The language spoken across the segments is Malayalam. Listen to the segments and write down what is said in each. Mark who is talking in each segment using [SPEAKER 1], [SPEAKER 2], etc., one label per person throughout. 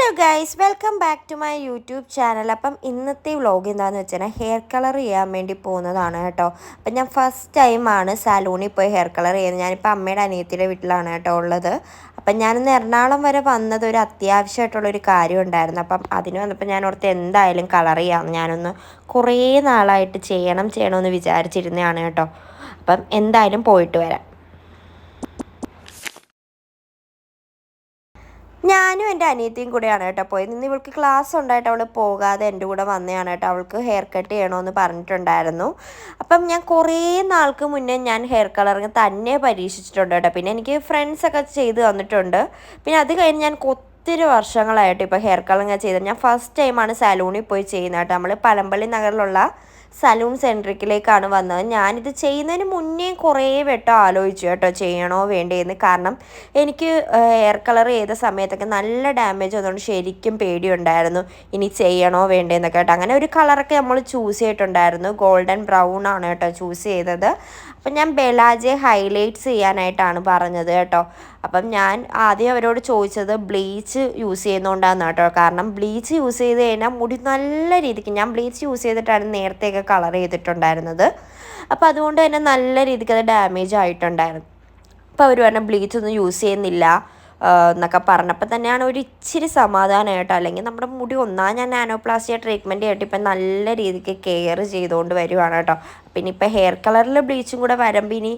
[SPEAKER 1] Hello guys, welcome back to my YouTube channel. അപ്പം ഇന്നത്തെ വ്ളോഗ് എന്താണെന്ന് വെച്ചാൽ ഹെയർ കളർ ചെയ്യാൻ വേണ്ടി പോകുന്നതാണ് കേട്ടോ. അപ്പം ഞാൻ ഫസ്റ്റ് ടൈമാണ് സലൂണിൽ പോയി ഹെയർ കളർ ചെയ്യുന്നത്. ഞാനിപ്പോൾ അമ്മയുടെ അനിയത്തിയുടെ വീട്ടിലാണ് കേട്ടോ ഉള്ളത്. അപ്പം ഞാനിന്ന് എറണാകുളം വരെ വന്നത് ഒരു അത്യാവശ്യമായിട്ടുള്ളൊരു കാര്യം ഉണ്ടായിരുന്നു. അപ്പം അതിന് വന്നപ്പോൾ ഞാൻ ഓർത്ത് എന്തായാലും കളർ ചെയ്യാം. ഞാനൊന്ന് കുറേ നാളായിട്ട് ചെയ്യണമെന്ന് വിചാരിച്ചിരുന്നതാണ് കേട്ടോ. അപ്പം എന്തായാലും പോയിട്ട് വരാം. ഞാനും എൻ്റെ അനിയത്തിയും കൂടെയാണ് കേട്ടോ പോയത്. ഇന്ന് ഇവൾക്ക് ക്ലാസ് ഉണ്ടായിട്ട് അവൾ പോകാതെ എൻ്റെ കൂടെ വന്നതാണ് കേട്ടോ. അവൾക്ക് ഹെയർ കട്ട് ചെയ്യണമെന്ന് പറഞ്ഞിട്ടുണ്ടായിരുന്നു. അപ്പം ഞാൻ കുറേ നാൾക്ക് മുന്നേ ഞാൻ ഹെയർ കളറിങ് തന്നെ പരീക്ഷിച്ചിട്ടുണ്ട് കേട്ടോ. പിന്നെ എനിക്ക് ഫ്രണ്ട്സൊക്കെ ചെയ്ത് തന്നിട്ടുണ്ട്. പിന്നെ അത് കഴിഞ്ഞ് ഞാൻ ഒത്തിരി വർഷങ്ങളായിട്ട് ഇപ്പോൾ ഹെയർ കളറിങ് ചെയ്തത്. ഞാൻ ഫസ്റ്റ് ടൈമാണ് സലൂണിൽ പോയി ചെയ്യുന്നത് കേട്ടോ. നമ്മൾ പനമ്പള്ളി നഗറിലുള്ള സലൂൺ സെൻട്രിക്കിലേക്കാണ് വന്നത്. ഞാനിത് ചെയ്യുന്നതിന് മുന്നേ കുറേ വട്ടം ആലോചിച്ചു കേട്ടോ, ചെയ്യണോ വേണ്ടേന്ന്. കാരണം എനിക്ക് ഹെയർ കളർ ചെയ്ത സമയത്തൊക്കെ നല്ല ഡാമേജ് വന്നുകൊണ്ട് ശരിക്കും പേടിയുണ്ടായിരുന്നു, ഇനി ചെയ്യണോ വേണ്ടേന്നൊക്കെ കേട്ടോ. അങ്ങനെ ഒരു കളറൊക്കെ നമ്മൾ ചൂസ് ചെയ്തിട്ടുണ്ടായിരുന്നു. ഗോൾഡൻ ബ്രൗൺ ആണ് കേട്ടോ ചൂസ് ചെയ്തത്. അപ്പം ഞാൻ ബെലാജെ ഹൈലൈറ്റ്സ് ചെയ്യാനായിട്ടാണ് പറഞ്ഞത് കേട്ടോ. അപ്പം ഞാൻ ആദ്യം അവരോട് ചോദിച്ചത് ബ്ലീച്ച് യൂസ് ചെയ്യുന്നതുകൊണ്ടാണ് കേട്ടോ. കാരണം ബ്ലീച്ച് യൂസ് ചെയ്ത് കഴിഞ്ഞാൽ മുടി നല്ല രീതിക്ക്, ഞാൻ ബ്ലീച്ച് യൂസ് ചെയ്തിട്ടാണ് നേരത്തെയൊക്കെ കളർ ചെയ്തിട്ടുണ്ടായിരുന്നത്. അപ്പോൾ അതുകൊണ്ട് തന്നെ നല്ല രീതിക്ക് അത് ഡാമേജ് ആയിട്ടുണ്ടായിരുന്നു. അപ്പോൾ അവർ പറഞ്ഞ ബ്ലീച്ച് ഒന്നും യൂസ് ചെയ്യുന്നില്ല എന്നൊക്കെ പറഞ്ഞപ്പോൾ തന്നെയാണ് ഒരു ഇച്ചിരി സമാധാനമായിട്ടോ. അല്ലെങ്കിൽ നമ്മുടെ മുടി ഞാൻ നാനോപ്ലാസ്റ്റിയ ട്രീറ്റ്മെൻറ്റ് ആയിട്ട് ഇപ്പം നല്ല രീതിക്ക് കെയർ ചെയ്തുകൊണ്ട് വരുവാണ് കേട്ടോ. പിന്നെ ഇപ്പം ഹെയർ കളറിൽ ബ്ലീച്ചും കൂടെ വരുമ്പോൾ ഇനി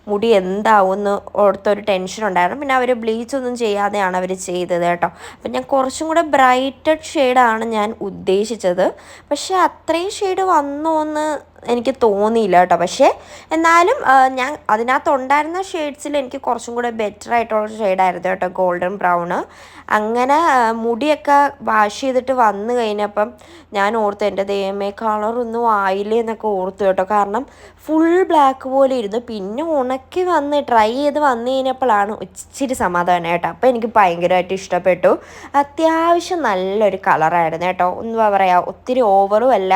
[SPEAKER 1] മുടി എന്താവുമെന്ന് ഓർത്തൊരു ടെൻഷൻ ഉണ്ടായിരുന്നു. പിന്നെ അവർ ബ്ലീച്ചൊന്നും ചെയ്യാതെയാണ് അവർ ചെയ്തത് കേട്ടോ. അപ്പം ഞാൻ കുറച്ചും കൂടെ ബ്രൈറ്റഡ് ഷെയ്ഡാണ് ഞാൻ ഉദ്ദേശിച്ചത്. പക്ഷേ അത്രയും ഷെയ്ഡ് വന്നോന്ന് എനിക്ക് തോന്നിയില്ല കേട്ടോ. പക്ഷേ എന്നാലും ഞാൻ അതിനകത്തുണ്ടായിരുന്ന ഷെയ്ഡ്സിൽ എനിക്ക് കുറച്ചും കൂടെ ബെറ്റർ ആയിട്ടുള്ള ഷെയ്ഡായിരുന്നു കേട്ടോ, ഗോൾഡൻ ബ്രൗണ്. അങ്ങനെ മുടിയൊക്കെ വാഷ് ചെയ്തിട്ട് വന്നു കഴിഞ്ഞപ്പം ഞാൻ ഓർത്തു, എൻ്റെ ദൈവമേ കളറൊന്നും ആയില്ലേ എന്നൊക്കെ ഓർത്തു കേട്ടോ. കാരണം ഫുൾ ബ്ലാക്ക് പോലെ ഇരുന്നു. പിന്നെ ഉണക്കി വന്ന് ട്രൈ ചെയ്ത് വന്നു കഴിഞ്ഞപ്പോഴാണ് ഇച്ചിരി സമാധാനം കേട്ടോ. അപ്പോൾ എനിക്ക് ഭയങ്കരമായിട്ട് ഇഷ്ടപ്പെട്ടു. അത്യാവശ്യം നല്ലൊരു കളറായിരുന്നു കേട്ടോ. എന്താ പറയുക, ഒത്തിരി ഓവറും അല്ല,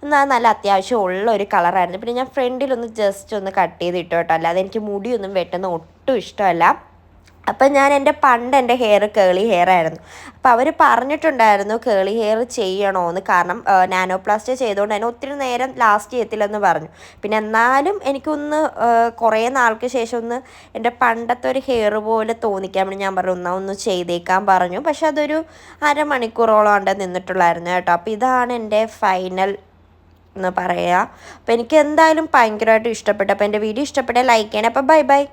[SPEAKER 1] എന്നാൽ നല്ല അത്യാവശ്യം ഉള്ള ഒരു കളറായിരുന്നു. പിന്നെ ഞാൻ ഫ്രണ്ടിലൊന്ന് ജസ്റ്റ് ഒന്ന് കട്ട് ചെയ്തിട്ടു കേട്ടോ. അല്ലാതെ എനിക്ക് മുടിയൊന്നും വെട്ടുന്ന ഒട്ടും ഇഷ്ടമല്ല. അപ്പം ഞാൻ എൻ്റെ ഹെയർ കേളി ഹെയർ ആയിരുന്നു. അപ്പോൾ അവർ പറഞ്ഞിട്ടുണ്ടായിരുന്നു കേളി ഹെയർ ചെയ്യണമെന്ന്. കാരണം നാനോപ്ലാസ്റ്റി ചെയ്തുകൊണ്ട് തന്നെ ഒത്തിരി നേരം ലാസ്റ്റ് ചെയ്യത്തില്ലെന്ന് പറഞ്ഞു. പിന്നെ എന്നാലും എനിക്കൊന്ന് കുറേ നാൾക്ക് ശേഷം ഒന്ന് എൻ്റെ പണ്ടത്തെ ഒരു ഹെയർ പോലെ തോന്നിക്കാൻ വേണ്ടി ഞാൻ പറഞ്ഞു ഒന്ന് ചെയ്തേക്കാൻ പറഞ്ഞു. പക്ഷെ അതൊരു അരമണിക്കൂറോളം ഉണ്ട് നിന്നിട്ടുള്ളായിരുന്നു കേട്ടോ. അപ്പോൾ ഇതാണ് എൻ്റെ ഫൈനൽ എന്ന് പറയുക. അപ്പോൾ എനിക്ക് എന്തായാലും ഭയങ്കരമായിട്ട് ഇഷ്ടപ്പെട്ടു. അപ്പോൾ എൻ്റെ വീഡിയോ ഇഷ്ടപ്പെട്ടാൽ ലൈക്ക് ചെയ്യണം. അപ്പോൾ ബൈ ബൈ.